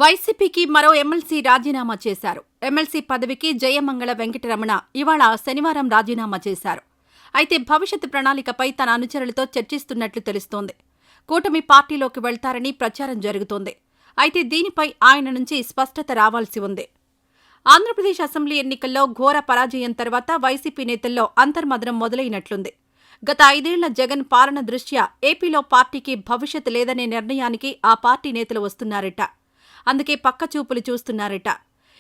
వైసీపీకి మరో ఎమ్మెల్సీ రాజీనామా చేశారు. ఎమ్మెల్సీ పదవికి జయమంగళ వెంకటరమణ ఇవాళ శనివారం రాజీనామా చేశారు. అయితే భవిష్యత్ ప్రణాళికపై తన అనుచరులతో చర్చిస్తున్నట్లు తెలుస్తోంది. కూటమి పార్టీలోకి వెళ్తారని ప్రచారం జరుగుతోంది. అయితే దీనిపై ఆయన నుంచి స్పష్టత రావాల్సి ఉంది. ఆంధ్రప్రదేశ్ అసెంబ్లీ ఎన్నికల్లో ఘోర పరాజయం తర్వాత వైసీపీ నేతల్లో అంతర్మదనం మొదలైనట్లుంది. గత 5 ఏళ్ల జగన్ పాలన దృష్ట్యా ఏపీలో పార్టీకి భవిష్యత్ లేదనే నిర్ణయానికి ఆ పార్టీ నేతలు వస్తున్నారట. అందుకే పక్కచూపులు చూస్తున్నారట.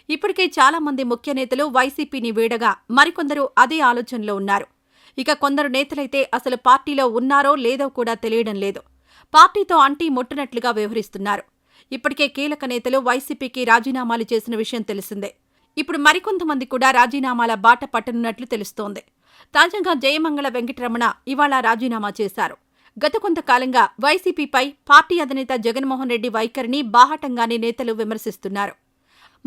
ఇప్పటికే చాలా మంది ముఖ్య నేతలు వైసీపీని వీడగా మరికొందరు అదే ఆలోచనలో ఉన్నారు. ఇక కొందరు నేతలైతే అసలు పార్టీలో ఉన్నారో లేదో కూడా తెలియడం లేదు. పార్టీతో అంటీ ముట్టనట్లుగా వ్యవహరిస్తున్నారు. ఇప్పటికే కీలక నేతలు వైసీపీకి రాజీనామాలు చేసిన విషయం తెలిసిందే. ఇప్పుడు మరికొంతమంది కూడా రాజీనామాల బాట పట్టనున్నట్లు తెలుస్తోంది. తాజాగా జయమంగళ వెంకటరమణ ఇవాళ రాజీనామా చేశారు. గత కొంతకాలంగా వైసీపీపై పార్టీ అధినేత జగన్మోహన్ రెడ్డి వైఖరిని బాహాటంగానే నేతలు విమర్శిస్తున్నారు.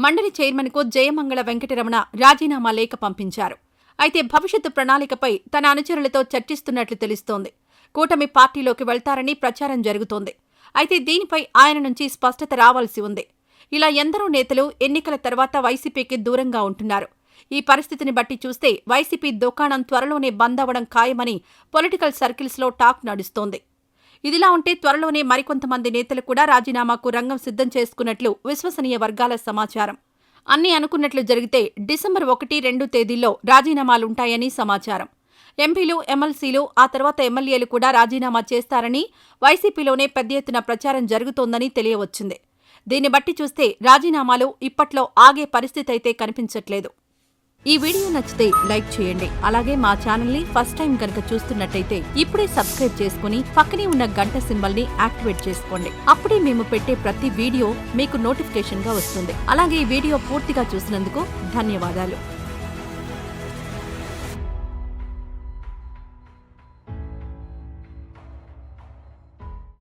మండలి చైర్మన్కు జయమంగళ వెంకటరమణ రాజీనామా లేఖ పంపించారు. అయితే భవిష్యత్తు ప్రణాళికపై తన అనుచరులతో చర్చిస్తున్నట్లు తెలుస్తోంది. కూటమి పార్టీలోకి వెళ్తారని ప్రచారం జరుగుతోంది. అయితే దీనిపై ఆయన నుంచి స్పష్టత రావాల్సి ఉంది. ఇలా ఎందరో నేతలు ఎన్నికల తర్వాత వైసీపీకి దూరంగా ఉంటున్నారు. ఈ పరిస్థితిని బట్టి చూస్తే వైసీపీ దుకాణం త్వరలోనే బంద్ అవ్వడం ఖాయమని పొలిటికల్ సర్కిల్స్లో టాక్ నడుస్తోంది. ఇదిలా ఉంటే త్వరలోనే మరికొంతమంది నేతలు కూడా రాజీనామాకు రంగం సిద్ధం చేసుకున్నట్లు విశ్వసనీయ వర్గాల సమాచారం. అన్నీ అనుకున్నట్లు జరిగితే డిసెంబర్ 1, 2 తేదీల్లో రాజీనామాలుంటాయని సమాచారం. ఎంపీలు, ఎమ్మెల్సీలు, ఆ తర్వాత ఎమ్మెల్యేలు కూడా రాజీనామా చేస్తారని వైసీపీలోనే పెద్ద ఎత్తున ప్రచారం జరుగుతోందని తెలియవచ్చింది. దీన్ని బట్టి చూస్తే రాజీనామాలు ఇప్పట్లో ఆగే పరిస్థితైతే కనిపించట్లేదు. ఈ వీడియో నచ్చితే లైక్ చేయండి. అలాగే మా ఛానల్ని ఫస్ట్ టైం కనుక చూస్తున్నట్టయితే ఇప్పుడే సబ్స్క్రైబ్ చేసుకుని పక్కనే ఉన్న గంట సింబల్ని యాక్టివేట్ చేసుకోండి. అప్పుడే మేము పెట్టే ప్రతి వీడియో మీకు నోటిఫికేషన్గా వస్తుంది. అలాగే ఈ వీడియో పూర్తిగా చూసినందుకు ధన్యవాదాలు.